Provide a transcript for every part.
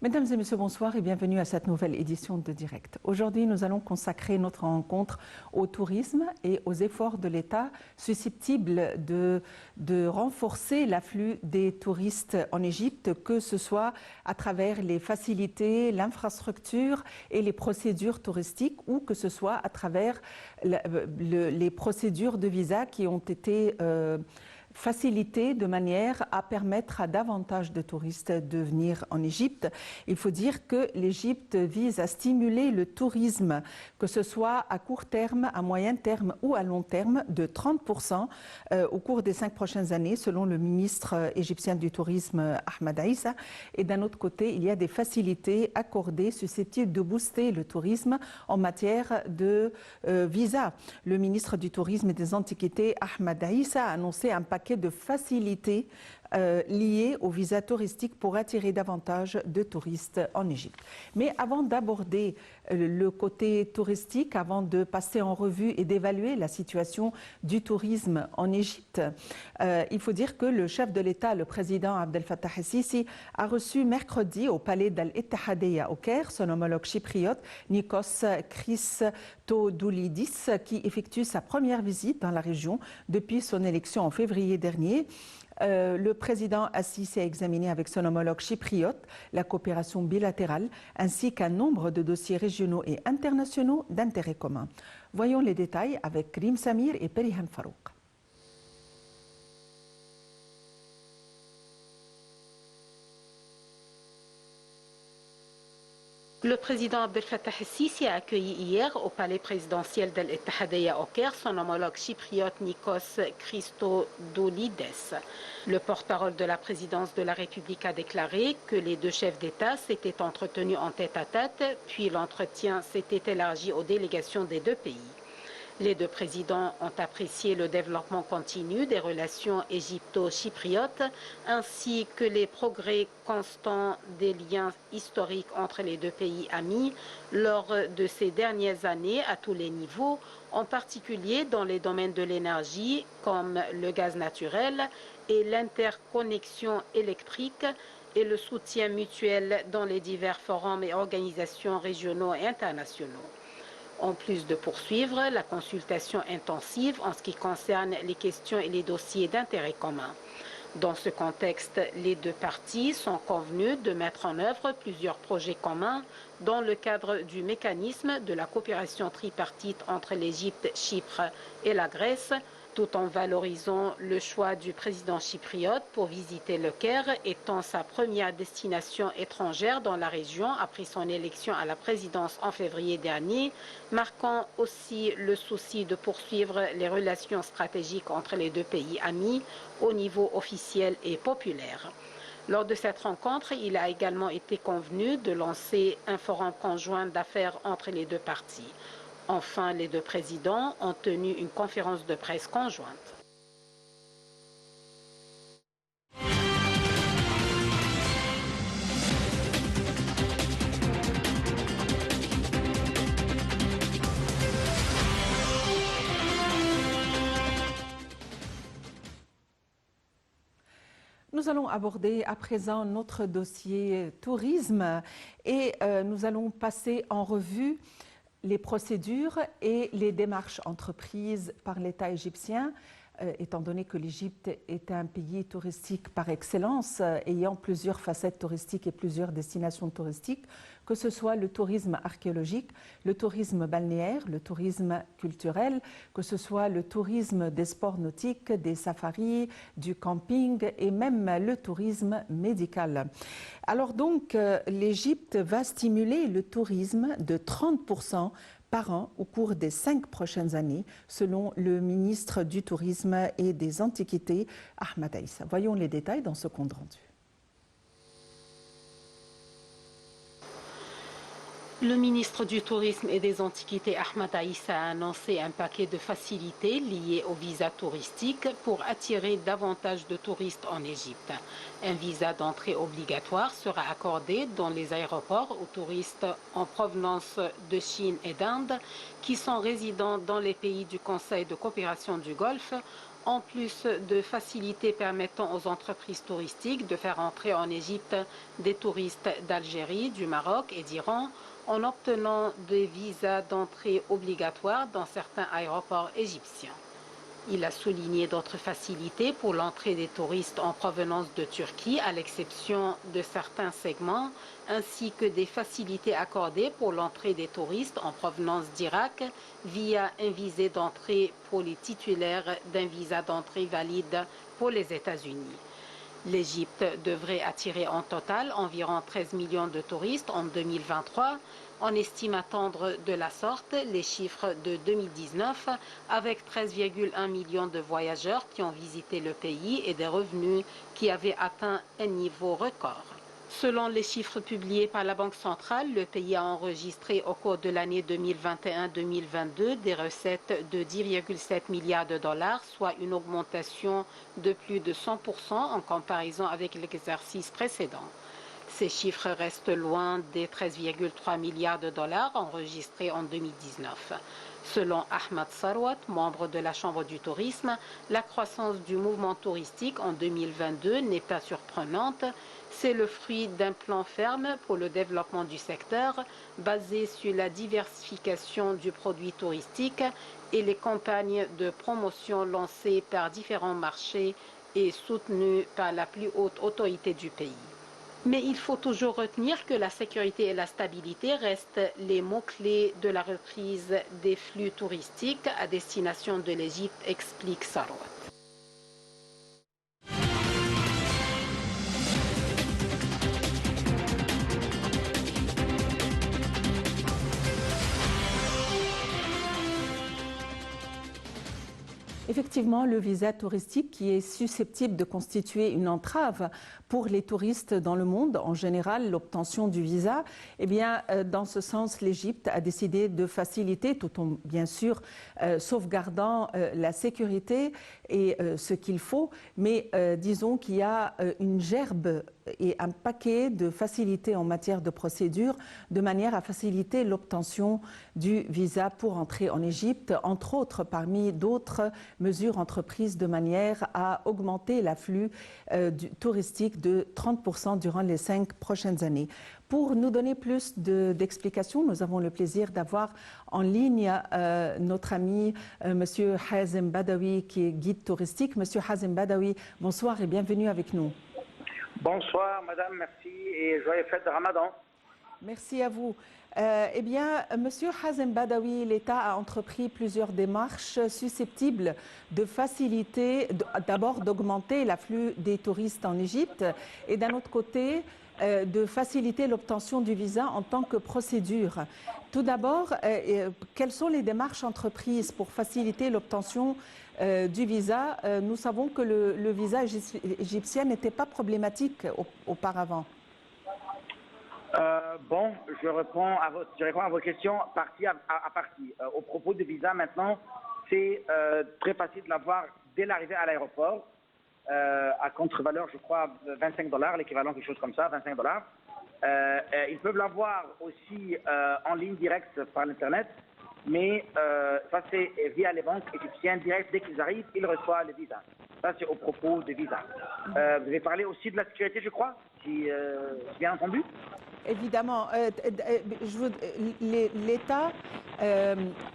Mesdames et messieurs, bonsoir et bienvenue à cette nouvelle édition de Direct. Aujourd'hui, nous allons consacrer notre rencontre au tourisme et aux efforts de l'État susceptibles de renforcer l'afflux des touristes en Égypte, que ce soit à travers les facilités, l'infrastructure et les procédures touristiques ou que ce soit à travers les procédures de visa qui ont été faciliter de manière à permettre à davantage de touristes de venir en Égypte. Il faut dire que l'Égypte vise à stimuler le tourisme, que ce soit à court terme, à moyen terme ou à long terme, de 30% au cours des 5 prochaines années, selon le ministre égyptien du tourisme Ahmed Aïssa. Et d'un autre côté, il y a des facilités accordées susceptibles de booster le tourisme en matière de visa. Le ministre du tourisme et des antiquités Ahmed Aïssa a annoncé un paquet de facilités liées au visa touristique pour attirer davantage de touristes en Égypte. Mais avant d'aborder le côté touristique, avant de passer en revue et d'évaluer la situation du tourisme en Égypte, il faut dire que le chef de l'État, le président Abdel Fattah el-Sisi, a reçu mercredi au palais d'Al-Ittihadiyya au Caire son homologue chypriote Nikos Christodoulidis, qui effectue sa première visite dans la région depuis son élection en février dernier. Le président Al-Sisi a examiné avec son homologue chypriote la coopération bilatérale ainsi qu'un nombre de dossiers régionaux et internationaux d'intérêt commun. Voyons les détails avec Karim Samir et Perihan Farouk. Le président Abdel Fattah el-Sisi a accueilli hier au palais présidentiel d'Al-Ittihadiyya au Caire son homologue chypriote Nikos Christodoulidis. Le porte-parole de la présidence de la République a déclaré que les deux chefs d'État s'étaient entretenus en tête-à-tête, puis l'entretien s'était élargi aux délégations des deux pays. Les deux présidents ont apprécié le développement continu des relations égypto-chypriotes ainsi que les progrès constants des liens historiques entre les deux pays amis lors de ces dernières années à tous les niveaux, en particulier dans les domaines de l'énergie comme le gaz naturel et l'interconnexion électrique et le soutien mutuel dans les divers forums et organisations régionaux et internationaux. En plus de poursuivre la consultation intensive en ce qui concerne les questions et les dossiers d'intérêt commun. Dans ce contexte, les deux parties sont convenues de mettre en œuvre plusieurs projets communs dans le cadre du mécanisme de la coopération tripartite entre l'Égypte, Chypre et la Grèce, tout en valorisant le choix du président chypriote pour visiter le Caire, étant sa première destination étrangère dans la région après son élection à la présidence en février dernier, marquant aussi le souci de poursuivre les relations stratégiques entre les deux pays amis au niveau officiel et populaire. Lors de cette rencontre, il a également été convenu de lancer un forum conjoint d'affaires entre les deux parties. Enfin, les deux présidents ont tenu une conférence de presse conjointe. Nous allons aborder à présent notre dossier tourisme et nous allons passer en revue les procédures et les démarches entreprises par l'État égyptien, étant donné que l'Égypte est un pays touristique par excellence, ayant plusieurs facettes touristiques et plusieurs destinations touristiques, que ce soit le tourisme archéologique, le tourisme balnéaire, le tourisme culturel, que ce soit le tourisme des sports nautiques, des safaris, du camping et même le tourisme médical. Alors donc, l'Égypte va stimuler le tourisme de 30% par an au cours des 5 prochaines années, selon le ministre du Tourisme et des Antiquités, Ahmed Aïssa. Voyons les détails dans ce compte rendu. Le ministre du Tourisme et des Antiquités, Ahmed Aïssa, a annoncé un paquet de facilités liées au visa touristique pour attirer davantage de touristes en Égypte. Un visa d'entrée obligatoire sera accordé dans les aéroports aux touristes en provenance de Chine et d'Inde qui sont résidents dans les pays du Conseil de coopération du Golfe, En plus de facilités permettant aux entreprises touristiques de faire entrer en Égypte des touristes d'Algérie, du Maroc et d'Iran en obtenant des visas d'entrée obligatoires dans certains aéroports égyptiens. Il a souligné d'autres facilités pour l'entrée des touristes en provenance de Turquie, à l'exception de certains segments, ainsi que des facilités accordées pour l'entrée des touristes en provenance d'Irak via un visa d'entrée pour les titulaires d'un visa d'entrée valide pour les États-Unis. L'Égypte devrait attirer en total environ 13 millions de touristes en 2023. On estime attendre de la sorte les chiffres de 2019 avec 13,1 millions de voyageurs qui ont visité le pays et des revenus qui avaient atteint un niveau record. Selon les chiffres publiés par la Banque centrale, le pays a enregistré au cours de l'année 2021-2022 des recettes de 10,7 milliards de dollars, soit une augmentation de plus de 100% en comparaison avec l'exercice précédent. Ces chiffres restent loin des 13,3 milliards de dollars enregistrés en 2019. Selon Ahmad Sarwat, membre de la Chambre du tourisme, la croissance du mouvement touristique en 2022 n'est pas surprenante. C'est le fruit d'un plan ferme pour le développement du secteur basé sur la diversification du produit touristique et les campagnes de promotion lancées par différents marchés et soutenues par la plus haute autorité du pays. Mais il faut toujours retenir que la sécurité et la stabilité restent les mots-clés de la reprise des flux touristiques à destination de l'Égypte, explique Sarwat. Effectivement, le visa touristique qui est susceptible de constituer une entrave pour les touristes dans le monde, en général, l'obtention du visa, eh bien, dans ce sens, l'Égypte a décidé de faciliter, tout en bien sûr sauvegardant la sécurité et ce qu'il faut, mais disons qu'il y a une gerbe et un paquet de facilités en matière de procédure de manière à faciliter l'obtention du visa pour entrer en Égypte, entre autres parmi d'autres mesures entreprises de manière à augmenter l'afflux touristique de 30% durant les 5 prochaines années. Pour nous donner plus d'explications, nous avons le plaisir d'avoir en ligne notre ami Monsieur Hazem Badawi, qui est guide touristique. Monsieur Hazem Badawi, bonsoir et bienvenue avec nous. Bonsoir madame, merci et joyeux fête de Ramadan. Merci à vous. Eh bien, Monsieur Hazem Badawi, l'État a entrepris plusieurs démarches susceptibles de faciliter, d'abord d'augmenter l'afflux des touristes en Égypte et d'un autre côté, de faciliter l'obtention du visa en tant que procédure. Tout d'abord, quelles sont les démarches entreprises pour faciliter l'obtention du visa? Nous savons que le visa égyptien n'était pas problématique auparavant. Bon, je réponds à vos questions partie à partie. Au propos du visa, maintenant, c'est très facile de l'avoir dès l'arrivée à l'aéroport, à contre-valeur, je crois, $25, l'équivalent, quelque chose comme ça, $25. Ils peuvent l'avoir aussi en ligne directe par l'Internet, mais ça c'est via les banques égyptiennes directes. Dès qu'ils arrivent, ils reçoivent le visa. Ça c'est au propos du visa. Vous avez parlé aussi de la sécurité, je crois, si j'ai bien entendu. Évidemment, l'État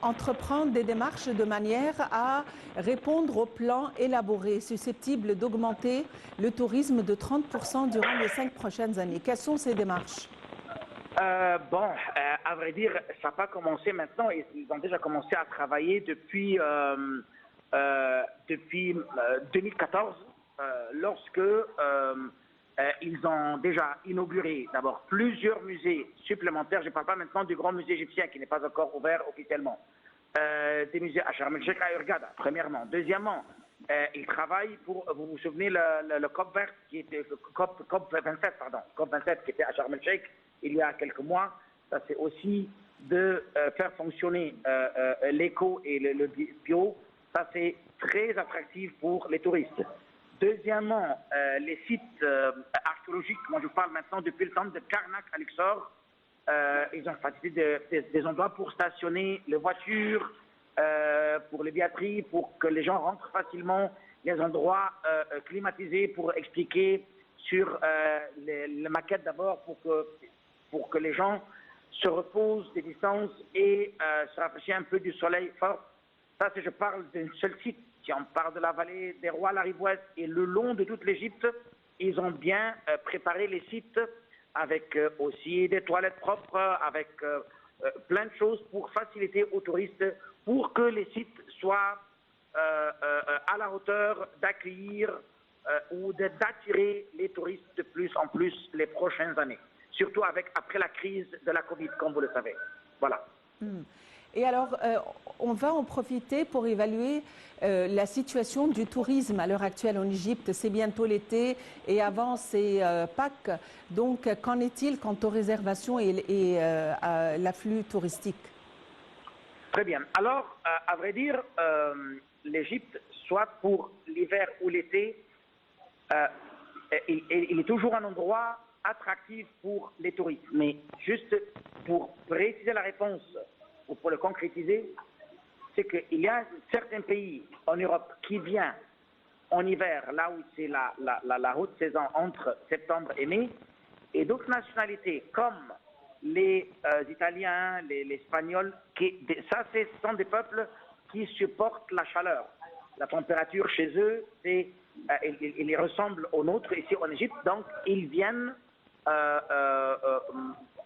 entreprend des démarches de manière à répondre au plan élaboré susceptible d'augmenter le tourisme de 30% durant les 5 prochaines années. Quelles sont ces démarches? Bon, à vrai dire, ça n'a pas commencé maintenant. Ils ont déjà commencé à travailler depuis 2014, lorsque ils ont déjà inauguré d'abord plusieurs musées supplémentaires. Je ne parle pas maintenant du grand musée égyptien qui n'est pas encore ouvert officiellement. Des musées à Sharm el-Sheikh, à Hurghada, premièrement. Deuxièmement, ils travaillent pour, vous vous souvenez, le COP vert, qui était COP 27, pardon, COP 27 qui était à Sharm el-Sheikh il y a quelques mois. Ça c'est aussi de faire fonctionner l'éco et le bio. Ça c'est très attractif pour les touristes. Deuxièmement, les sites archéologiques, moi je parle maintenant depuis le temps de Karnak à Luxor, ils ont facilité des endroits pour stationner les voitures, pour les billetteries, pour que les gens rentrent facilement, les endroits climatisés pour expliquer sur les maquettes d'abord, pour que les gens se reposent des distances et se rafraîchissent un peu du soleil fort. Ça, si je parle d'un seul site. Si on parle de la vallée des rois, la rive ouest et le long de toute l'Égypte, ils ont bien préparé les sites avec aussi des toilettes propres, avec plein de choses pour faciliter aux touristes, pour que les sites soient à la hauteur d'accueillir ou d'attirer les touristes de plus en plus les prochaines années. Surtout après la crise de la Covid, comme vous le savez. Voilà. Et alors, on va en profiter pour évaluer la situation du tourisme à l'heure actuelle en Égypte. C'est bientôt l'été et avant c'est Pâques. Donc, qu'en est-il quant aux réservations et à l'afflux touristique? Très bien. Alors, à vrai dire, l'Égypte, soit pour l'hiver ou l'été, il est toujours un endroit attractif pour les touristes. Mais juste pour préciser la réponse, ou pour le concrétiser, c'est qu'il y a certains pays en Europe qui viennent en hiver, là où c'est la haute saison entre septembre et mai, et d'autres nationalités comme les Italiens, les Espagnols, ce sont des peuples qui supportent la chaleur. La température chez eux, il ressemble aux nôtres ici en Égypte, donc ils viennent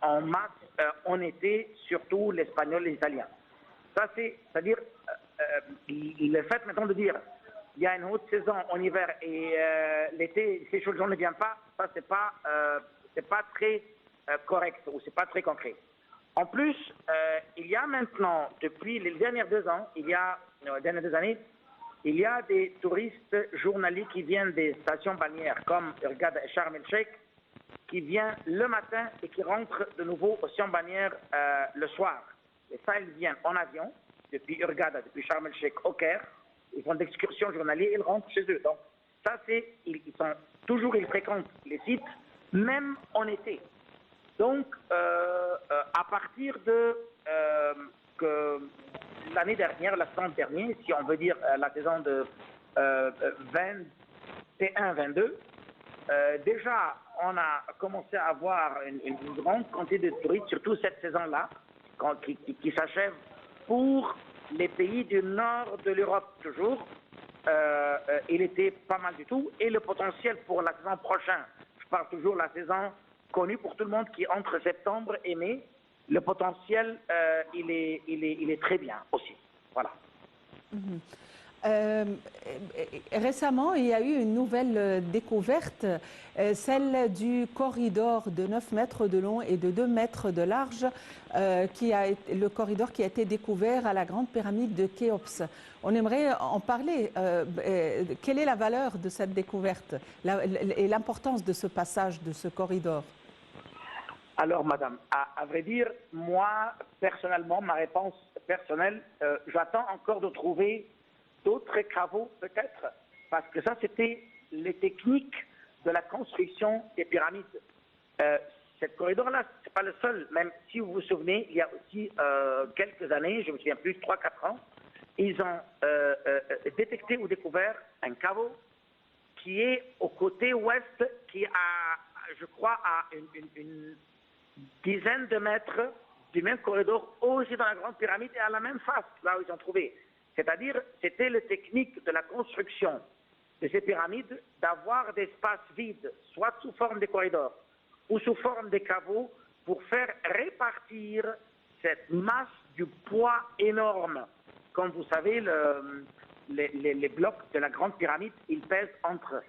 en masse en été, surtout les Espagnols et les Italiens. Ça, c'est-à-dire, le fait maintenant de dire il y a une haute saison en hiver et l'été, ces choses ne viennent pas, ça, c'est pas très correct ou c'est pas très concret. En plus, il y a maintenant, depuis les dernières 2 ans, dernières 2 années, il y a des touristes journaliers qui viennent des stations balnéaires comme Hurghada et Sharm el-Sheikh, qui viennent le matin et qui rentrent de nouveau aux stations balnéaires le soir. Et ça, ils viennent en avion, depuis Hurghada, depuis Sharm el-Sheikh au Caire. Ils font d'excursions journalières, ils rentrent chez eux. Donc, ça, ils fréquentent les sites, même en été. Donc, à partir de l'année dernière, la saison dernière, si on veut dire la saison de 21-22, déjà, on a commencé à avoir une grande quantité de touristes, surtout cette saison-là, qui s'achève pour les pays du nord de l'Europe toujours. Il était pas mal du tout. Et le potentiel pour la saison prochaine, je parle toujours de la saison connue pour tout le monde qui est entre septembre et mai, le potentiel, il est très bien aussi. Voilà. Récemment, il y a eu une nouvelle découverte, celle du corridor de 9 mètres de long et de 2 mètres de large, le corridor qui a été découvert à la grande pyramide de Khéops. On aimerait en parler. Quelle est la valeur de cette découverte et l'importance de ce passage, de ce corridor? Alors, madame, à vrai dire, moi, personnellement, ma réponse personnelle, j'attends encore de trouver d'autres travaux peut-être, parce que ça c'était les techniques de la construction des pyramides. Cette corridor-là, c'est pas le seul, même si vous vous souvenez, il y a aussi quelques années, je me souviens plus, 3-4 ans, ils ont détecté ou découvert un caveau qui est au côté ouest, qui a, je crois, à une dizaine de mètres du même corridor, aussi dans la grande pyramide et à la même face, là où ils ont trouvé. C'est-à-dire, c'était la technique de la construction de ces pyramides d'avoir des espaces vides, soit sous forme de corridors ou sous forme de caveaux, pour faire répartir cette masse du poids énorme. Comme vous savez, les blocs de la grande pyramide, ils pèsent entre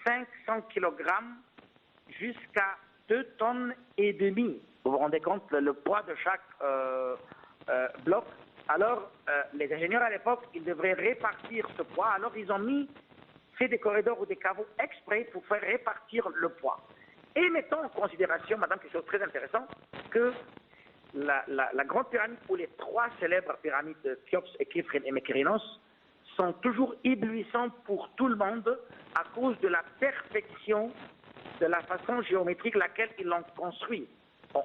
500 kg jusqu'à 2 tonnes et demie. Vous vous rendez compte le poids de chaque bloc? Alors, les ingénieurs à l'époque, ils devraient répartir ce poids. Alors, ils ont fait des corridors ou des caveaux exprès pour faire répartir le poids. Et mettons en considération, madame, quelque chose de très intéressant, que la grande pyramide ou les 3 célèbres pyramides de Khéops, Khifre et Mykérinos sont toujours éblouissantes pour tout le monde à cause de la perfection de la façon géométrique laquelle ils l'ont construit.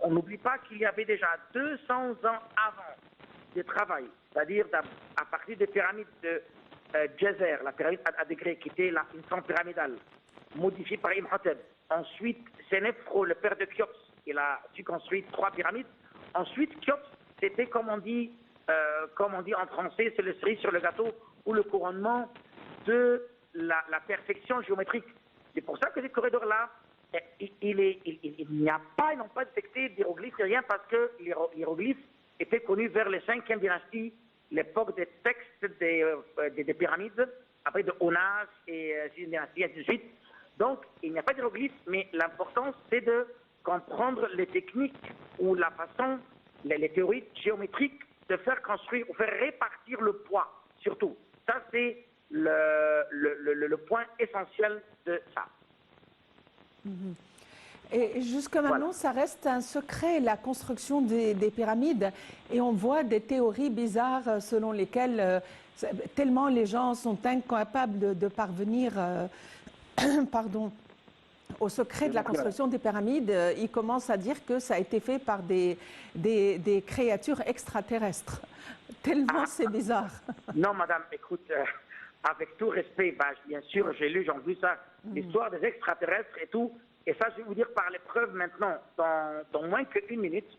On n'oublie pas qu'il y avait déjà 200 ans avant de travail, c'est-à-dire à partir des pyramides de Djezer, la pyramide à degrés, qui était une forme pyramidale, modifiée par Imhotep. Ensuite, Sénéphro, le père de Khéops, il a su construire 3 pyramides. Ensuite, Khéops, c'était, comme on dit en français, c'est le cerise sur le gâteau ou le couronnement de la perfection géométrique. C'est pour ça que ces corridors-là, ils n'ont pas détecté d'hiéroglyphes, rien, parce que l'hiéroglyphe était connu vers la 5e dynastie, l'époque des textes des pyramides, après de Onas et 6e dynastie, et ainsi de suite. Donc, il n'y a pas d'hiéroglyphe, mais l'importance, c'est de comprendre les techniques ou la façon, les théories géométriques de faire construire ou faire répartir le poids, surtout. Ça, c'est le point essentiel de ça. Et jusqu'à maintenant, Voilà. ça reste un secret, la construction des pyramides. Et on voit des théories bizarres selon lesquelles tellement les gens sont incapables de parvenir pardon, au secret de la construction des pyramides. Ils commencent à dire que ça a été fait par des créatures extraterrestres. Tellement c'est bizarre. Non, madame, écoute, avec tout respect, bien sûr, j'ai lu, j'ai vu ça, l'histoire des extraterrestres et tout. Et ça, je vais vous dire par les preuves maintenant, dans moins qu'une minute.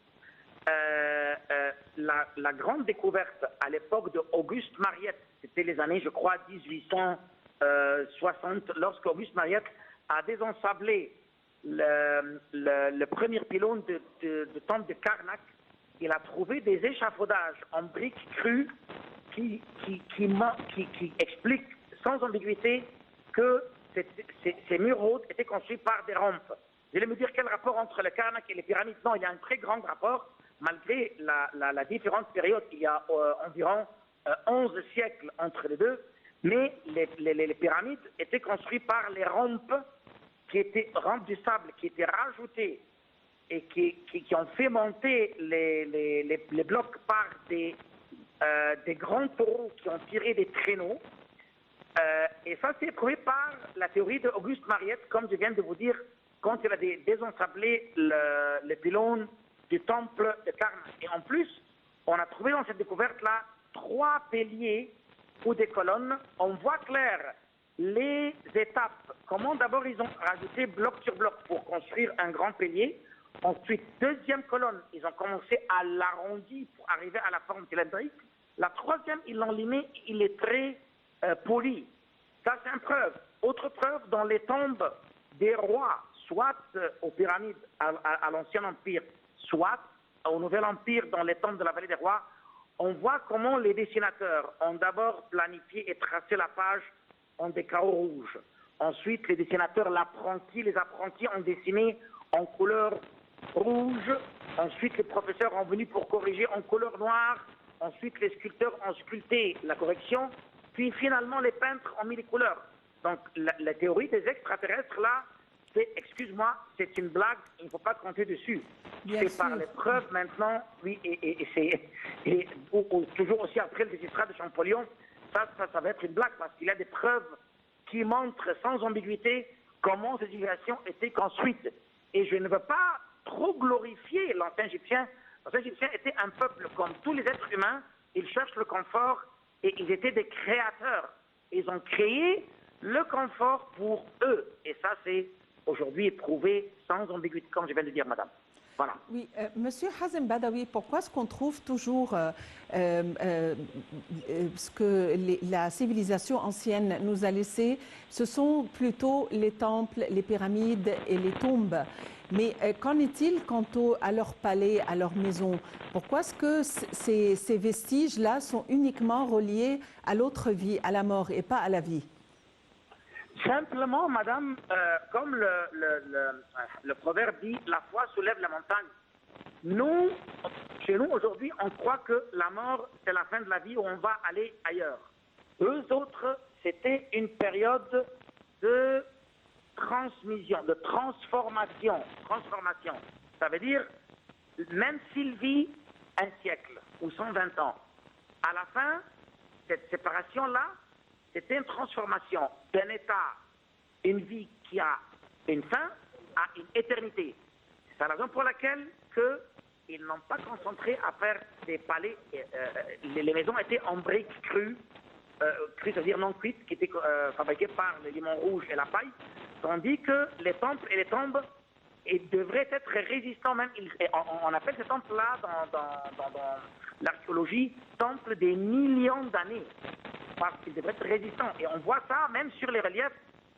La grande découverte à l'époque de Auguste Mariette, c'était les années, je crois, 1860, lorsque Auguste Mariette a désensablé le premier pylône de temple de Karnak. Il a trouvé des échafaudages en briques crues qui expliquent sans ambiguïté que ces murs hauts étaient construits par des rampes. Vous allez me dire quel rapport entre le Karnak et les pyramides? Non, il y a un très grand rapport, malgré la différente période. Il y a environ 11 siècles entre les deux, mais les pyramides étaient construites par les rampes rampes du sable qui étaient rajoutées et qui ont fait monter les blocs par des grands taureaux qui ont tiré des traîneaux. Et ça, c'est prouvé par la théorie d'Auguste Mariette, comme je viens de vous dire, quand il a désensablé le pylône du temple de Karnak. Et en plus, on a trouvé dans cette découverte-là 3 piliers ou des colonnes. On voit clair les étapes. Comment d'abord ils ont rajouté bloc sur bloc pour construire un grand pilier. Ensuite, deuxième colonne, ils ont commencé à l'arrondir pour arriver à la forme cylindrique. La troisième, ils l'ont limé, il est très poli. Ça, c'est une preuve. Autre preuve, dans les tombes des rois, soit aux pyramides à l'Ancien Empire, soit au Nouvel Empire, dans les tombes de la vallée des rois, on voit comment les dessinateurs ont d'abord planifié et tracé la page en des carreaux rouges. Ensuite, les dessinateurs, les apprentis ont dessiné en couleur rouge. Ensuite, les professeurs ont venu pour corriger en couleur noire. Ensuite, les sculpteurs ont sculpté la correction. Puis finalement, les peintres ont mis les couleurs. Donc, la théorie des extraterrestres, là, excuse-moi, c'est une blague, il ne faut pas compter dessus. C'est par les preuves maintenant, oui, et toujours aussi après le désistérat de Champollion, ça va être une blague, parce qu'il y a des preuves qui montrent sans ambiguïté comment ces civilisations étaient construites. Et je ne veux pas trop glorifier l'ancien Égyptien. L'ancien Égyptien était un peuple comme tous les êtres humains, ils cherchent le confort, et ils étaient des créateurs. Ils ont créé le confort pour eux. Et ça, c'est aujourd'hui prouvé sans ambiguïté, comme je viens de dire, madame. Voilà. Oui, Monsieur Hazem Badawi, pourquoi est-ce qu'on trouve toujours ce que la civilisation ancienne nous a laissé? Ce sont plutôt les temples, les pyramides et les tombes. Mais qu'en est-il quant à leurs palais, à leurs maisons? Pourquoi est-ce que ces vestiges-là sont uniquement reliés à l'autre vie, à la mort et pas à la vie? Simplement, madame, comme le proverbe dit, la foi soulève la montagne. Nous, chez nous aujourd'hui, on croit que la mort, c'est la fin de la vie où on va aller ailleurs. Eux autres, c'était une période de transmission, de transformation. Ça veut dire, même s'il vit un siècle ou 120 ans, à la fin, cette séparation-là, c'était une transformation d'un état, une vie qui a une fin, à une éternité. C'est la raison pour laquelle que ils n'ont pas concentré à faire des palais. Les maisons étaient en briques crues, c'est-à-dire non cuites, qui étaient fabriquées par le limon rouge et la paille, tandis que les temples et les tombes devraient être résistants même. On appelle ces temples-là dans l'archéologie temples des millions d'années, parce qu'ils devraient être résistants. Et on voit ça même sur les reliefs,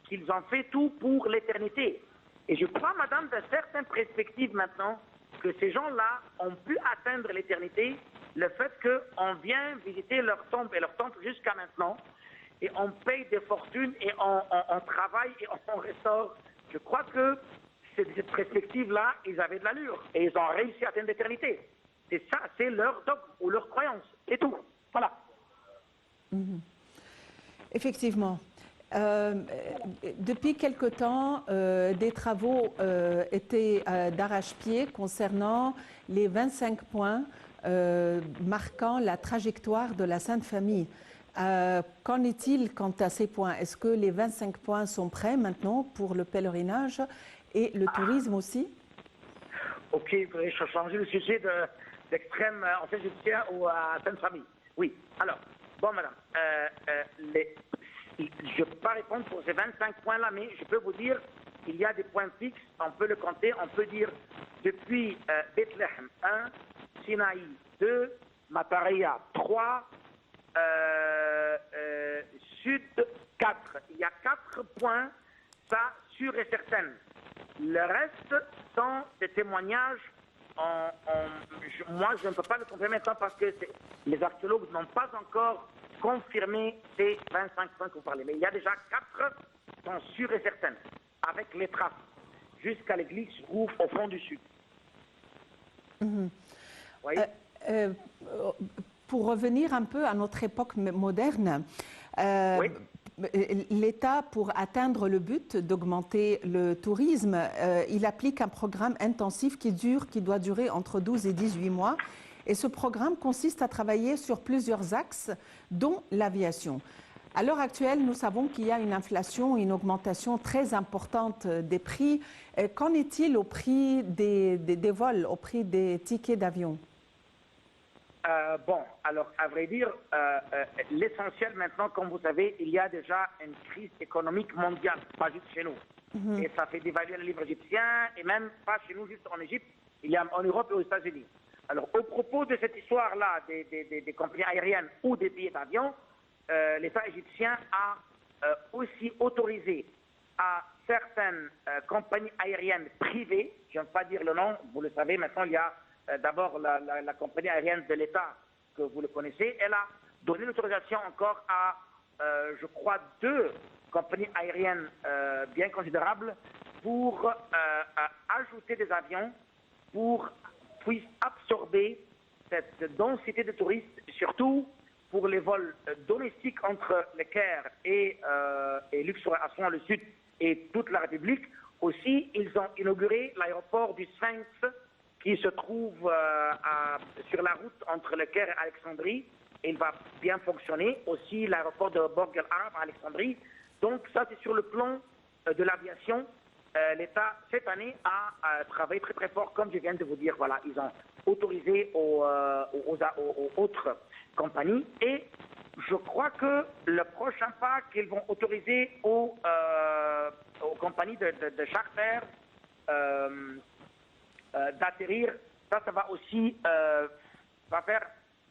qu'ils ont fait tout pour l'éternité. Et je crois, madame, de certaines perspectives maintenant, que ces gens-là ont pu atteindre l'éternité, le fait qu'on vient visiter leurs tombes et leurs temples jusqu'à maintenant, et on paye des fortunes, et on travaille, et on restaure. Je crois que cette perspective-là, ils avaient de l'allure, et ils ont réussi à atteindre l'éternité. C'est ça, c'est leur dogme ou leur croyance, et tout. Voilà. Effectivement. Depuis quelque temps, des travaux étaient d'arrache-pied concernant les 25 points marquant la trajectoire de la Sainte Famille. Qu'en est-il quant à ces points? Est-ce que les 25 points sont prêts maintenant pour le pèlerinage et le tourisme aussi? Ok, il faudrait changer le sujet d'extrême ancien égyptien ou à Sainte Famille. Oui, alors, bon madame, je ne peux pas répondre pour ces 25 points-là, mais je peux vous dire qu'il y a des points fixes, on peut le compter, on peut dire depuis Bethléem 1, Sinaï 2, Mataria 3, Sud 4. Il y a 4 points, ça sûr et certain. Le reste sont des témoignages. Moi, je ne peux pas le confirmer maintenant parce que les archéologues n'ont pas encore confirmé ces 25 points que vous parlez. Mais il y a déjà 4 qui sont sûrs et certains, avec les traces, jusqu'à l'église qui se trouve au fond du sud. Oui. Pour revenir un peu à notre époque moderne, Oui. l'État, pour atteindre le but d'augmenter le tourisme, il applique un programme intensif qui doit durer entre 12 et 18 mois. Et ce programme consiste à travailler sur plusieurs axes, dont l'aviation. À l'heure actuelle, nous savons qu'il y a une inflation, une augmentation très importante des prix. Qu'en est-il au prix des vols, au prix des tickets d'avion? Bon, alors, à vrai dire, l'essentiel maintenant, comme vous savez, il y a déjà une crise économique mondiale, pas juste chez nous. Et ça fait dévaluer le livre égyptien, et même pas chez nous, juste en Égypte, il y a en Europe et aux États-Unis. Alors, au propos de cette histoire-là, des compagnies aériennes ou des billets d'avion, l'État égyptien a aussi autorisé à certaines compagnies aériennes privées, je ne vais pas dire le nom, vous le savez, maintenant il y a d'abord la compagnie aérienne de l'État, que vous le connaissez, elle a donné l'autorisation encore à, je crois, 2 compagnies aériennes bien considérables pour ajouter des avions pour puisse absorber cette densité de touristes, surtout pour les vols domestiques entre le Caire et Luxor, Assouan, le Sud et toute la République. Aussi, ils ont inauguré l'aéroport du Sphinx qui se trouve sur la route entre le Caire et Alexandrie. Il va bien fonctionner. Aussi, l'aéroport de Borg El Arab à Alexandrie. Donc, ça, c'est sur le plan de l'aviation. L'État, cette année, a travaillé très très fort, comme je viens de vous dire. Voilà, ils ont autorisé aux autres compagnies. Et je crois que le prochain pas qu'ils vont autoriser aux compagnies de charter d'atterrir, ça va aussi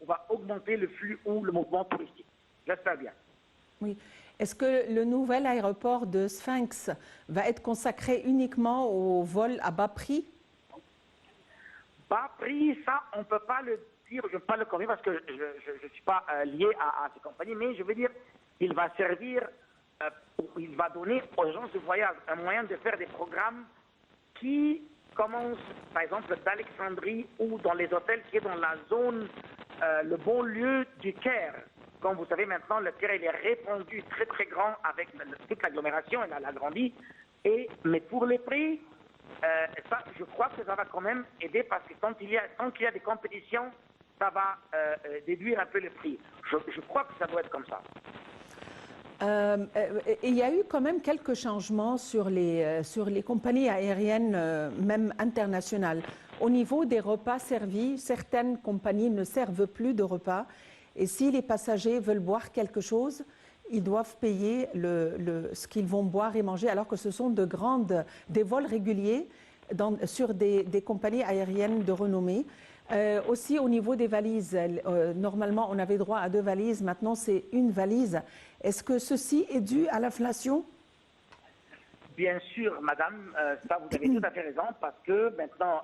on va augmenter le flux ou le mouvement touristique. J'espère bien. Oui. Est-ce que le nouvel aéroport de Sphinx va être consacré uniquement aux vols à bas prix? Bas prix, ça, on ne peut pas le dire, je ne peux pas le confirmer parce que je ne suis pas lié à ces compagnies, mais je veux dire, il va servir, il va donner aux gens de voyage un moyen de faire des programmes qui commencent, par exemple, d'Alexandrie ou dans les hôtels qui est dans la zone, le bon lieu du Caire. Comme vous savez maintenant, le Caire il est répandu très très grand avec toute l'agglomération, elle a agrandi. Mais pour les prix, ça, je crois que ça va quand même aider parce que quand il y a des compétitions, ça va déduire un peu le prix. Je crois que ça doit être comme ça. Il y a eu quand même quelques changements sur les compagnies aériennes, même internationales. Au niveau des repas servis, certaines compagnies ne servent plus de repas. Et si les passagers veulent boire quelque chose, ils doivent payer ce qu'ils vont boire et manger, alors que ce sont des vols réguliers sur des compagnies aériennes de renommée. Aussi au niveau des valises, normalement on avait droit à 2 valises, maintenant c'est une valise. Est-ce que ceci est dû à l'inflation? Bien sûr, madame, ça vous avez tout à fait raison, parce que maintenant,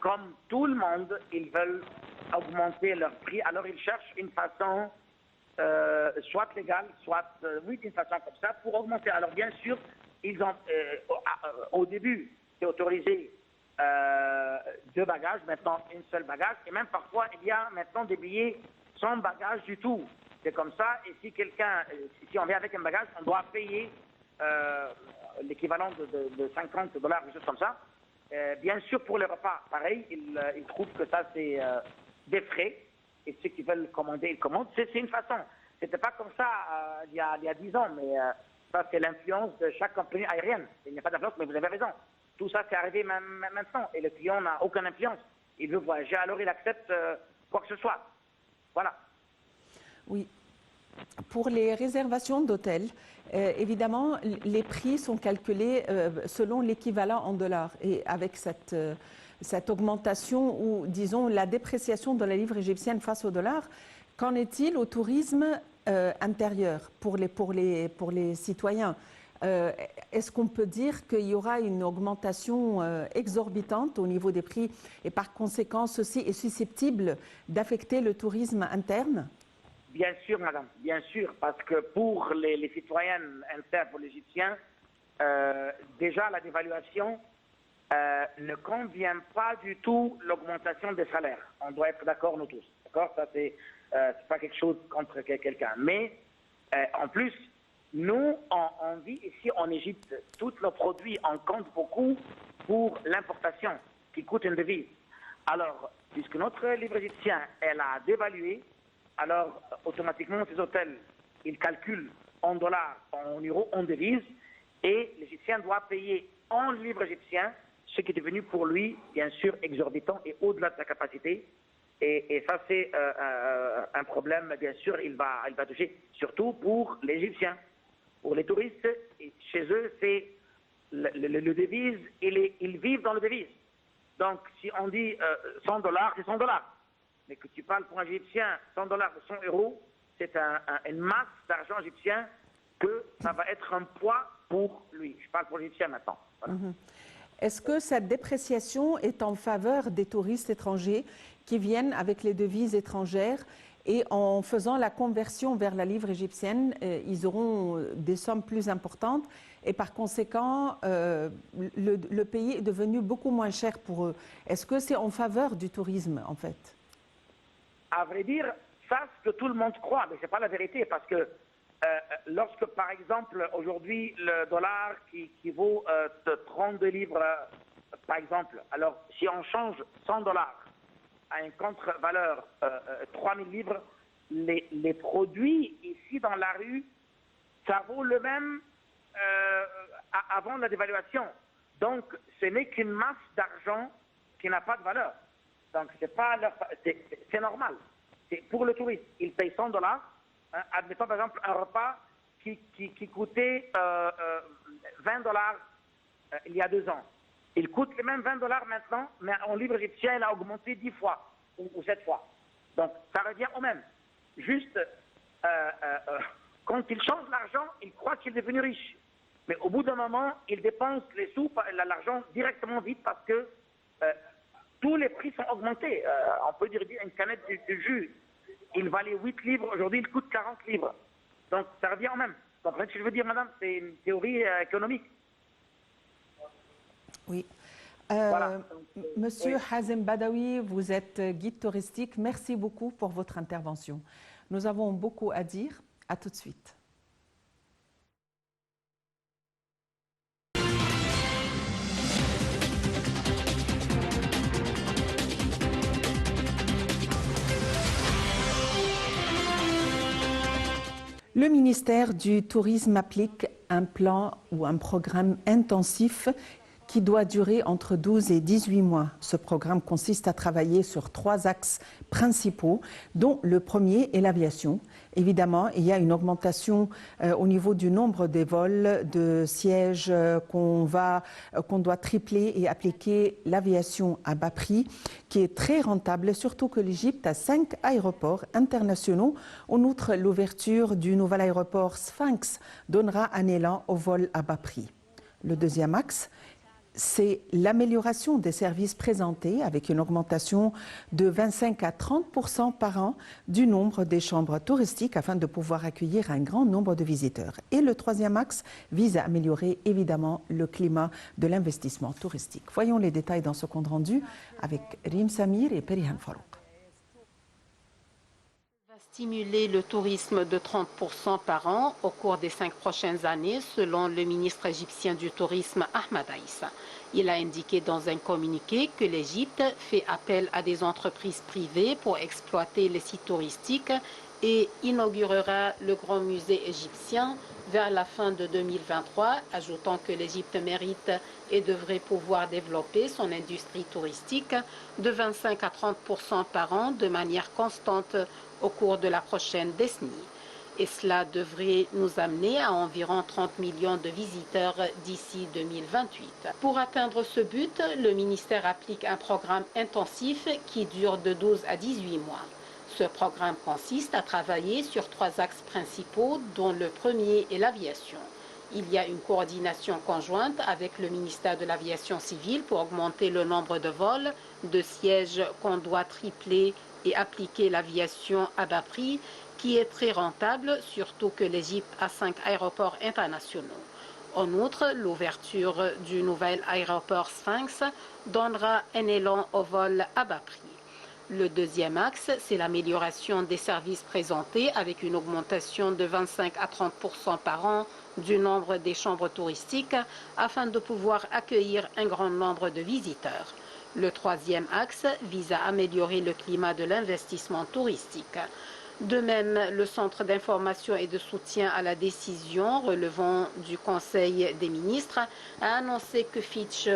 comme tout le monde, ils veulent augmenter leur prix, alors ils cherchent une façon soit légale, soit d'une façon comme ça, pour augmenter. Alors bien sûr, ils ont au début, c'est autorisé 2 bagages, maintenant une seule bagage, et même parfois il y a maintenant des billets sans bagage du tout. C'est comme ça, et si on vient avec un bagage, on doit payer l'équivalent de $50, quelque chose comme ça. Bien sûr, pour les repas, pareil, ils trouvent que ça c'est des frais, et ceux qui veulent commander, ils commandent. C'est une façon. C'était pas comme ça il y a 10 ans, mais ça c'est l'influence de chaque compagnie aérienne. Il n'y a pas d'influence, mais vous avez raison. Tout ça c'est arrivé même maintenant, et le client n'a aucune influence. Il veut voyager, alors il accepte quoi que ce soit. Voilà. Oui. Pour les réservations d'hôtels, évidemment, les prix sont calculés selon l'équivalent en dollars. Et avec cette augmentation ou, disons, la dépréciation de la livre égyptienne face au dollar, qu'en est-il au tourisme intérieur pour les citoyens? Est-ce qu'on peut dire qu'il y aura une augmentation exorbitante au niveau des prix et par conséquent, ceci est susceptible d'affecter le tourisme interne? Bien sûr, madame, bien sûr, parce que pour les citoyennes internes, pour les Égyptiens, déjà la dévaluation ne convient pas du tout l'augmentation des salaires. On doit être d'accord, nous tous. D'accord? Ça, c'est pas quelque chose contre quelqu'un. Mais en plus, nous, on vit ici en Égypte, tous nos produits, on compte beaucoup pour l'importation qui coûte une devise. Alors, puisque notre livre égyptien, elle a dévalué, alors automatiquement ces hôtels, ils calculent en dollars, en euros, en devises, et l'Égyptien doit payer en livre égyptien, ce qui est devenu pour lui, bien sûr, exorbitant et au-delà de sa capacité. Et ça, c'est un problème, bien sûr, il va toucher, surtout pour les Égyptiens. Pour les touristes, chez eux, c'est le devise, ils vivent dans le devise. Donc, si on dit $100, c'est $100. Mais que tu parles pour un Égyptien, $100 ou 100 €, c'est une masse d'argent égyptien que ça va être un poids pour lui. Je parle pour l'Égyptien maintenant. Voilà. Est-ce que cette dépréciation est en faveur des touristes étrangers qui viennent avec les devises étrangères et en faisant la conversion vers la livre égyptienne, ils auront des sommes plus importantes et par conséquent, le pays est devenu beaucoup moins cher pour eux. Est-ce que c'est en faveur du tourisme en fait? À vrai dire, ça, ce que tout le monde croit, mais ce n'est pas la vérité, parce que lorsque, par exemple, aujourd'hui, le dollar qui vaut 32 livres, par exemple, alors si on change $100 à une contre-valeur 3000 livres, les produits ici dans la rue, ça vaut le même avant la dévaluation. Donc, ce n'est qu'une masse d'argent qui n'a pas de valeur. Donc, c'est normal. C'est pour le touriste. Il paye $100. Hein, admettons, par exemple, un repas qui coûtait $20 il y a 2 ans. Il coûte les mêmes $20 maintenant, mais en livre égyptien, il a augmenté 10 fois ou 7 fois. Donc, ça revient au même. Juste, quand il change l'argent, il croit qu'il est devenu riche. Mais au bout d'un moment, il dépense les sous, l'argent directement vite parce que tous les prix sont augmentés. On peut dire une canette de jus, il valait 8 livres, aujourd'hui il coûte 40 livres. Donc ça revient au même. Vous comprenez ce que je veux dire, madame? C'est une théorie économique. Oui. Voilà. Monsieur Oui. Hazem Badawi, vous êtes guide touristique. Merci beaucoup pour votre intervention. Nous avons beaucoup à dire. À tout de suite. Le ministère du Tourisme applique un plan ou un programme intensif qui doit durer entre 12 et 18 mois. Ce programme consiste à travailler sur 3 axes principaux, dont le premier est l'aviation. Évidemment, il y a une augmentation au niveau du nombre des vols, de sièges qu'on doit tripler et appliquer l'aviation à bas prix, qui est très rentable, surtout que l'Égypte a 5 aéroports internationaux. En outre, l'ouverture du nouvel aéroport Sphinx donnera un élan au vol à bas prix. Le deuxième axe, c'est l'amélioration des services présentés avec une augmentation de 25 à 30% par an du nombre des chambres touristiques afin de pouvoir accueillir un grand nombre de visiteurs. Et le troisième axe vise à améliorer évidemment le climat de l'investissement touristique. Voyons les détails dans ce compte rendu avec Rim Samir et Perihan Farouk. Stimuler le tourisme de 30% par an au cours des 5 prochaines années, selon le ministre égyptien du Tourisme, Ahmed Aïssa. Il a indiqué dans un communiqué que l'Égypte fait appel à des entreprises privées pour exploiter les sites touristiques et inaugurera le Grand Musée égyptien vers la fin de 2023, ajoutant que l'Égypte mérite et devrait pouvoir développer son industrie touristique de 25 à 30% par an de manière constante au cours de la prochaine décennie. Et cela devrait nous amener à environ 30 millions de visiteurs d'ici 2028. Pour atteindre ce but, le ministère applique un programme intensif qui dure de 12 à 18 mois. Ce programme consiste à travailler sur 3 axes principaux, dont le premier est l'aviation. Il y a une coordination conjointe avec le ministère de l'Aviation civile pour augmenter le nombre de vols, de sièges qu'on doit tripler et appliquer l'aviation à bas prix, qui est très rentable, surtout que l'Égypte a 5 aéroports internationaux. En outre, l'ouverture du nouvel aéroport Sphinx donnera un élan au vol à bas prix. Le deuxième axe, c'est l'amélioration des services présentés avec une augmentation de 25 à 30% par an du nombre des chambres touristiques afin de pouvoir accueillir un grand nombre de visiteurs. Le troisième axe vise à améliorer le climat de l'investissement touristique. De même, le Centre d'information et de soutien à la décision relevant du Conseil des ministres a annoncé que Fitch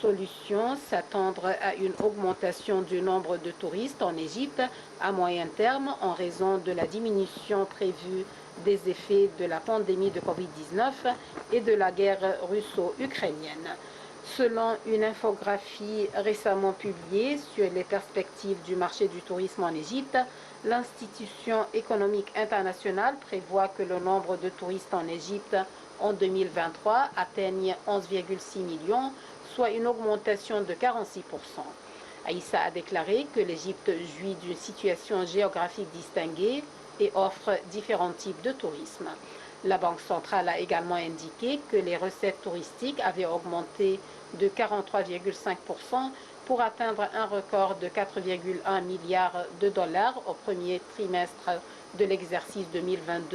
Solutions s'attendre à une augmentation du nombre de touristes en Égypte à moyen terme en raison de la diminution prévue des effets de la pandémie de Covid-19 et de la guerre russo-ukrainienne. Selon une infographie récemment publiée sur les perspectives du marché du tourisme en Égypte, l'Institution économique internationale prévoit que le nombre de touristes en Égypte en 2023 atteigne 11,6 millions, soit une augmentation de 46%. Aïssa a déclaré que l'Égypte jouit d'une situation géographique distinguée et offre différents types de tourisme. La Banque centrale a également indiqué que les recettes touristiques avaient augmenté de 43,5% pour atteindre un record de 4,1 milliards de dollars au premier trimestre de l'exercice 2022-2023.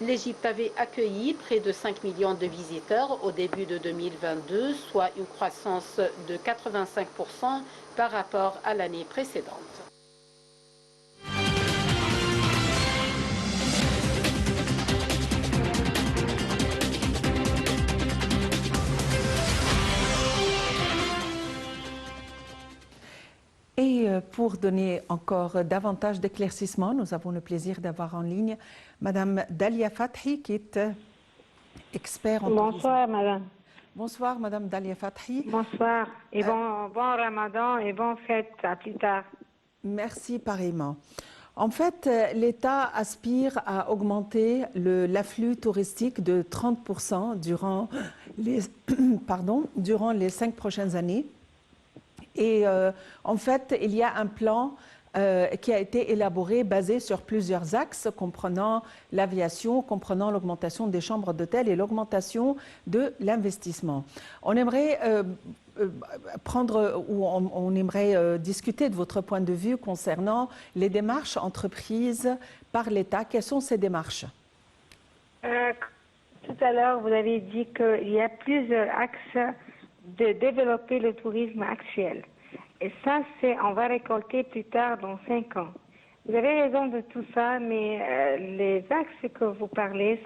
L'Égypte avait accueilli près de 5 millions de visiteurs au début de 2022, soit une croissance de 85% par rapport à l'année précédente. Et pour donner encore davantage d'éclaircissements, nous avons le plaisir d'avoir en ligne Madame Dalia Fathi, qui est expert en tourisme. Bonsoir, madame. Bonsoir, Madame Dalia Fathi. Bonsoir et bon Ramadan et bonne fête à plus tard. Merci pareillement. En fait, l'État aspire à augmenter l'afflux touristique de 30% durant les 5 prochaines années. Et en fait, il y a un plan qui a été élaboré basé sur plusieurs axes, comprenant l'aviation, comprenant l'augmentation des chambres d'hôtel et l'augmentation de l'investissement. On aimerait discuter de votre point de vue concernant les démarches entreprises par l'État. Quelles sont ces démarches? Tout à l'heure, vous avez dit qu'il y a plusieurs axes de développer le tourisme actuel. Et ça, on va récolter plus tard dans 5 ans. Vous avez raison de tout ça, mais les axes que vous parlez,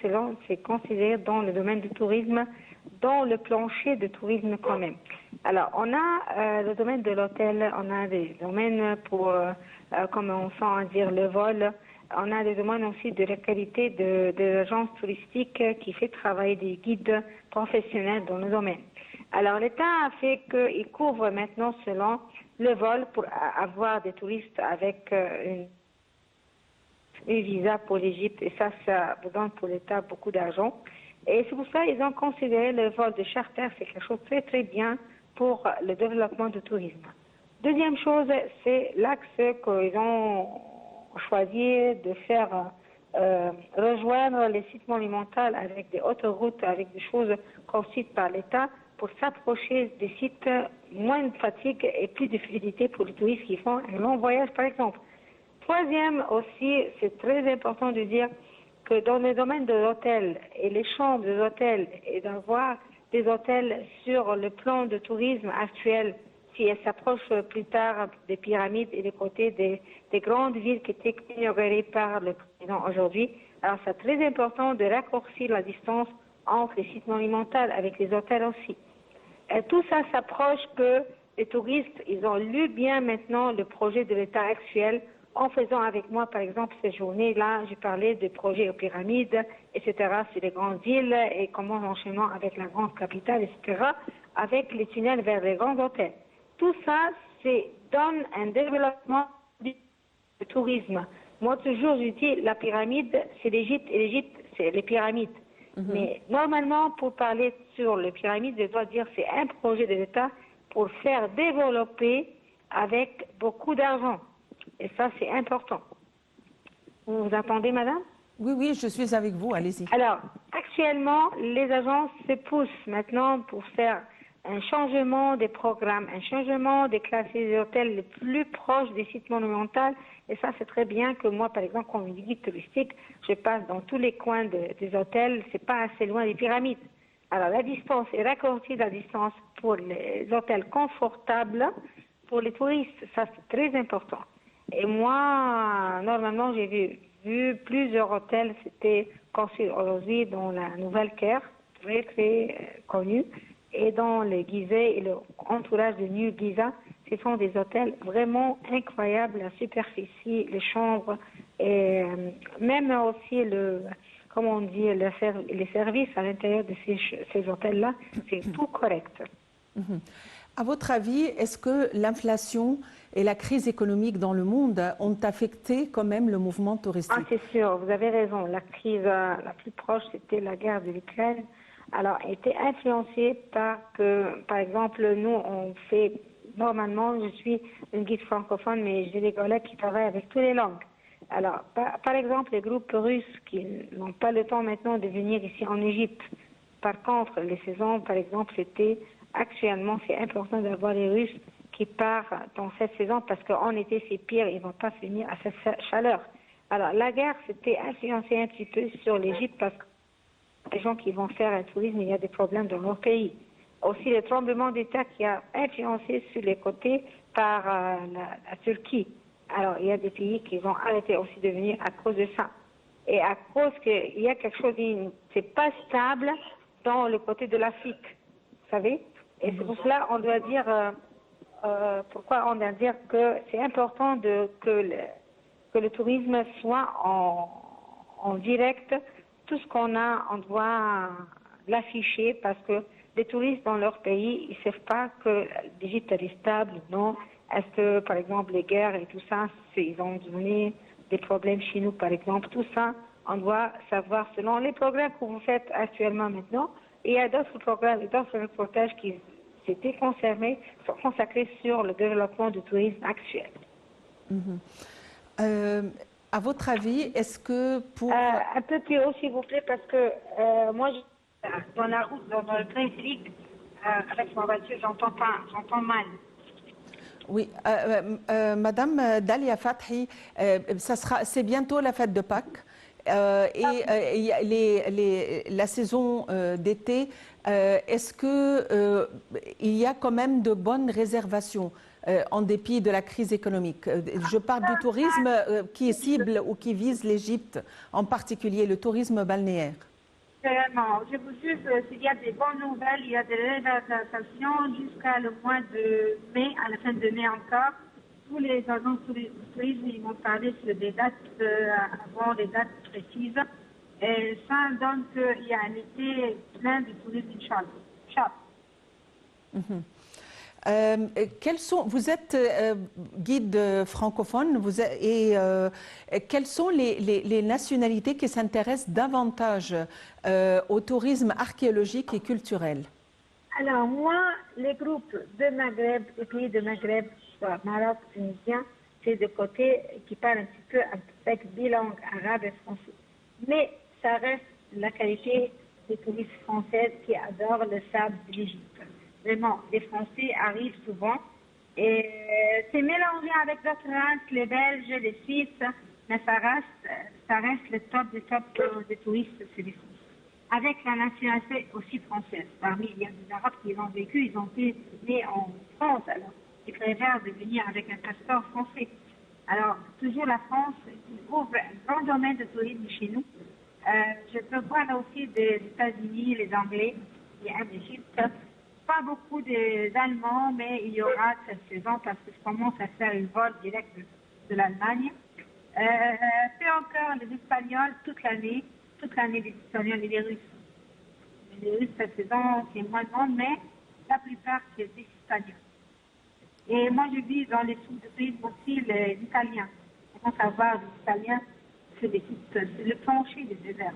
c'est considéré dans le domaine du tourisme dans le plancher de tourisme quand même. Alors, on a le domaine de l'hôtel, on a des domaines pour, commençons à dire, le vol. On a des domaines aussi de la qualité de l'agence touristique qui fait travailler des guides professionnels dans le domaine. Alors, l'État a fait qu'il couvre maintenant selon le vol pour avoir des touristes avec une visa pour l'Égypte. Et ça vous donne pour l'État beaucoup d'argent. Et c'est pour ça qu'ils ont considéré le vol de charter, c'est quelque chose de très très bien pour le développement du tourisme. Deuxième chose, c'est l'axe qu'ils ont choisi de faire rejoindre les sites monumentaux avec des autoroutes, avec des choses construites par l'État pour s'approcher des sites moins de fatigue et plus de fluidité pour les touristes qui font un long voyage par exemple. Troisième aussi, c'est très important de dire que dans le domaine de l'hôtel et les chambres des hôtels et d'avoir des hôtels sur le plan de tourisme actuel, si elles s'approchent plus tard des pyramides et des côtés des grandes villes qui étaient inaugurées par le président aujourd'hui, alors c'est très important de raccourcir la distance entre les sites monumentaux avec les hôtels aussi. Et tout ça s'approche que les touristes, ils ont lu bien maintenant le projet de l'État actuel en faisant avec moi, par exemple, ces journées-là, j'ai parlé des projets aux pyramides, etc., sur les grandes villes et comment l'enchaînement avec la grande capitale, etc., avec les tunnels vers les grands hôtels. Tout ça, donne un développement du tourisme. Moi, toujours, je dis, la pyramide, c'est l'Égypte, et l'Égypte, c'est les pyramides. Mais normalement, pour parler sur les pyramides, je dois dire c'est un projet de l'État pour faire développer avec beaucoup d'argent. Et ça, c'est important. Vous vous entendez, madame? Oui, oui, je suis avec vous, allez-y. Alors, actuellement, les agences se poussent maintenant pour faire un changement des programmes, un changement des classes des hôtels les plus proches des sites monumentaux. Et ça, c'est très bien que moi, par exemple, comme guide touristique, je passe dans tous les coins des hôtels. C'est pas assez loin des pyramides. Alors, la distance est raccourcie, la distance pour les hôtels confortables pour les touristes. Ça, c'est très important. Et moi, normalement, j'ai vu plusieurs hôtels, c'était construit aujourd'hui dans la Nouvelle-Caire, très très connu, et dans les Gizeh et l'entourage de New Giza, ce sont des hôtels vraiment incroyables, la superficie, les chambres, et même aussi comment on dit, les services à l'intérieur de ces hôtels-là, c'est tout correct. À votre avis, est-ce que l'inflation et la crise économique dans le monde ont affecté quand même le mouvement touristique? Ah, c'est sûr, vous avez raison. La crise la plus proche, c'était la guerre de l'Ukraine. Alors, elle était influencée par exemple, nous, on fait, normalement, je suis une guide francophone, mais j'ai des collègues qui travaillent avec toutes les langues. Alors, par exemple, les groupes russes qui n'ont pas le temps maintenant de venir ici en Égypte. Par contre, les saisons, par exemple, actuellement, c'est important d'avoir les Russes qui partent dans cette saison parce qu'en été, c'est pire, ils ne vont pas venir à cette chaleur. Alors, la guerre, c'était influencé un petit peu sur l'Égypte parce que les gens qui vont faire un tourisme, il y a des problèmes dans leur pays. Aussi, le tremblement d'État qui a influencé sur les côtés par la Turquie. Alors, il y a des pays qui vont arrêter aussi de venir à cause de ça. Et à cause qu'il y a quelque chose qui n'est pas stable dans le côté de l'Afrique, vous savez. Et c'est pour cela qu'on doit dire, pourquoi on doit dire que c'est important que le tourisme soit en direct. Tout ce qu'on a, on doit l'afficher parce que les touristes dans leur pays, ils ne savent pas que l'Égypte est stable, non. Est-ce que, par exemple, les guerres et tout ça, ils ont donné des problèmes chez nous, par exemple. Tout ça, on doit savoir selon les programmes que vous faites actuellement maintenant. Et il y a d'autres programmes et d'autres reportages qui s'étaient consacrés sur le développement du tourisme actuel. À votre avis, est-ce que pour... un peu plus haut, s'il vous plaît, parce que moi, dans la route, dans le train électrique, avec ma voiture, j'entends mal. Oui, Madame Dalia Fathi, c'est bientôt la fête de Pâques et la saison d'été. Est-ce que il y a quand même de bonnes réservations en dépit de la crise économique? Je parle du tourisme qui cible ou qui vise l'Égypte, en particulier le tourisme balnéaire. Vraiment, je vous dis s'il y a des bonnes nouvelles, il y a des réadaptations jusqu'à le mois de mai, à la fin de mai encore. Tous les agences de tourisme, ils m'ont parlé sur des dates avant des dates précises. Et ça donne qu'il y a un été plein de tourisme, Inch'Allah. Vous êtes guide francophone quelles sont les nationalités qui s'intéressent davantage au tourisme archéologique et culturel? Alors moi, les groupes de Maghreb, les pays de Maghreb, soit Maroc, Tunisien, c'est de côté qui parlent un petit peu avec bilangue arabe et français. Mais ça reste la qualité des touristes françaises qui adorent le sable de l'Égypte. Vraiment, les Français arrivent souvent et c'est mélangé avec d'autres races, les Belges, les Suisses, mais ça reste le top des touristes, c'est les Français. Avec la nationalité aussi française. Parmi, il y a des Arabes qui l'ont vécu, ils ont été nés en France, alors ils préfèrent de venir avec un passeport français. Alors, toujours la France ouvre un grand domaine de tourisme chez nous. Je peux voir là aussi des États-Unis, les Anglais, il y a un Égypte. Pas beaucoup d'Allemands, mais il y aura cette saison parce que je commence à faire une vol direct de l'Allemagne. C'est encore les Espagnols toute l'année les Espagnols et les Russes. Les Russes, cette saison, c'est moins de monde, mais la plupart, c'est des Espagnols. Et moi, je vis dans les sous de tourisme aussi, les Italiens. On commence à voir les Italiens, c'est le plancher des déserts.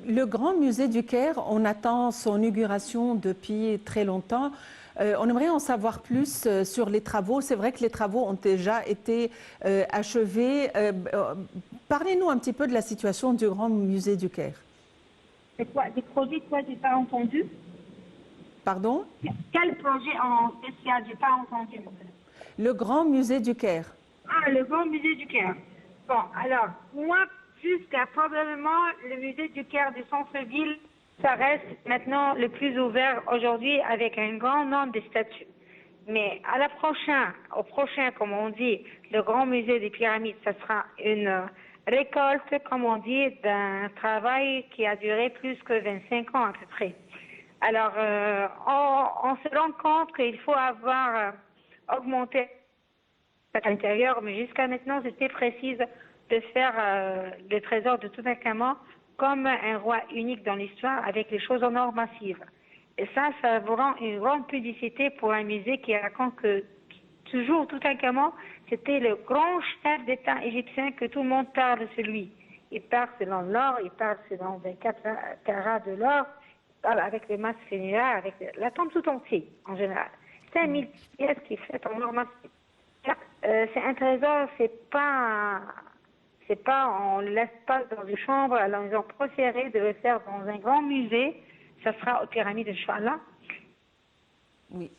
Le Grand Musée du Caire, on attend son inauguration depuis très longtemps. On aimerait en savoir plus sur les travaux. C'est vrai que les travaux ont déjà été achevés. Parlez-nous un petit peu de la situation du Grand Musée du Caire. C'est quoi? Des projets, quoi? J'ai pas entendu. Pardon? Quel projet en spécial? J'ai pas entendu. Le Grand Musée du Caire. Ah, le Grand Musée du Caire. Bon, alors, moi, jusqu'à probablement le musée du Caire du centre-ville, ça reste maintenant le plus ouvert aujourd'hui avec un grand nombre de statues. Mais au prochain, comme on dit, le grand musée des pyramides, ça sera une récolte, comme on dit, d'un travail qui a duré plus que 25 ans à peu près. Alors, on se rend compte qu'il faut avoir augmenté à l'intérieur, mais jusqu'à maintenant, c'était précise de faire le trésor de Toutankhamon comme un roi unique dans l'histoire avec les choses en or massives. Et ça vous rend une grande publicité pour un musée qui raconte que toujours Toutankhamon, c'était le grand chef d'État égyptien que tout le monde parle de lui. Il parle selon l'or, il parle selon 24 carats de l'or, il parle avec les masses féminin, avec la tombe tout entier en général. 5000 pièces qui fait en or massif. C'est un trésor, c'est pas on ne le laisse pas dans une chambre, alors ils ont préféré de le faire dans un grand musée, ça sera aux pyramides, Inch'Allah. Oui.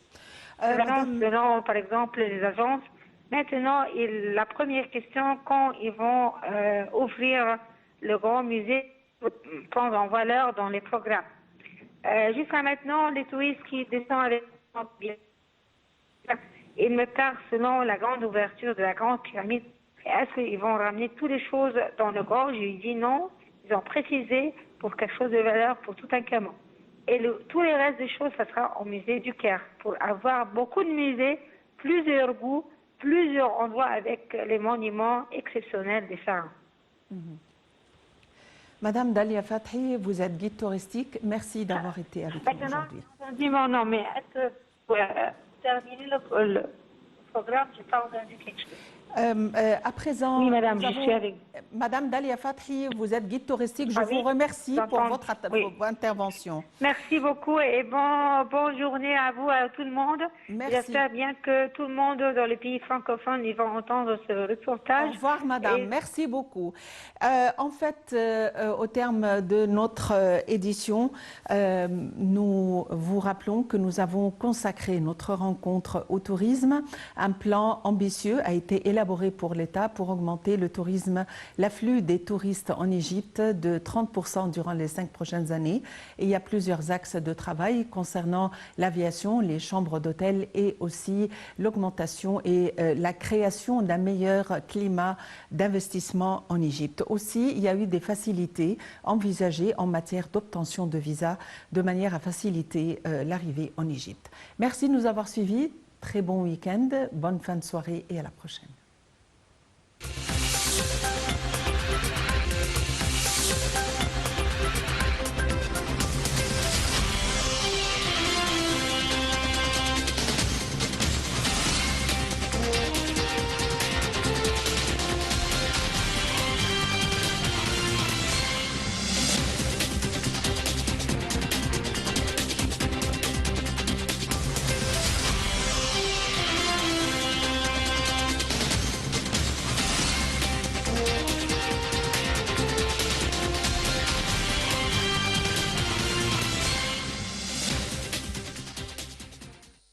Selon, par exemple, les agences, maintenant, la première question, quand ils vont ouvrir le grand musée, prendre en valeur dans les programmes. Jusqu'à maintenant, les touristes qui descendent avec ils me parlent selon la grande ouverture de la grande pyramide. Est-ce qu'ils vont ramener toutes les choses dans le gorge? Je lui dis non. Ils ont précisé pour quelque chose de valeur pour Toutankhamon. Et tous les restes des choses, ça sera au musée du Caire. Pour avoir beaucoup de musées, plusieurs goûts, plusieurs endroits avec les monuments exceptionnels des pharaons. Madame Dalia Fathi, vous êtes guide touristique. Merci d'avoir été avec nous aujourd'hui. On dit mon nom, mais est-ce que pour terminer le programme, je n'ai pas entendu quelque chose? À présent, oui, madame, je suis avec vous. Madame Dalia Fathi, vous êtes guide touristique. Je vous remercie pour votre intervention. Merci beaucoup et bonne journée à vous, à tout le monde. J'espère bien que tout le monde dans les pays francophones ils vont entendre ce reportage. Au revoir, madame. Merci beaucoup. En fait, au terme de notre édition, nous vous rappelons que nous avons consacré notre rencontre au tourisme. Un plan ambitieux a été élaboré élaboré pour l'État pour augmenter le tourisme, l'afflux des touristes en Égypte de 30% durant les 5 prochaines années. Et il y a plusieurs axes de travail concernant l'aviation, les chambres d'hôtel et aussi l'augmentation et la création d'un meilleur climat d'investissement en Égypte. Aussi, il y a eu des facilités envisagées en matière d'obtention de visa de manière à faciliter l'arrivée en Égypte. Merci de nous avoir suivis. Très bon week-end, bonne fin de soirée et à la prochaine.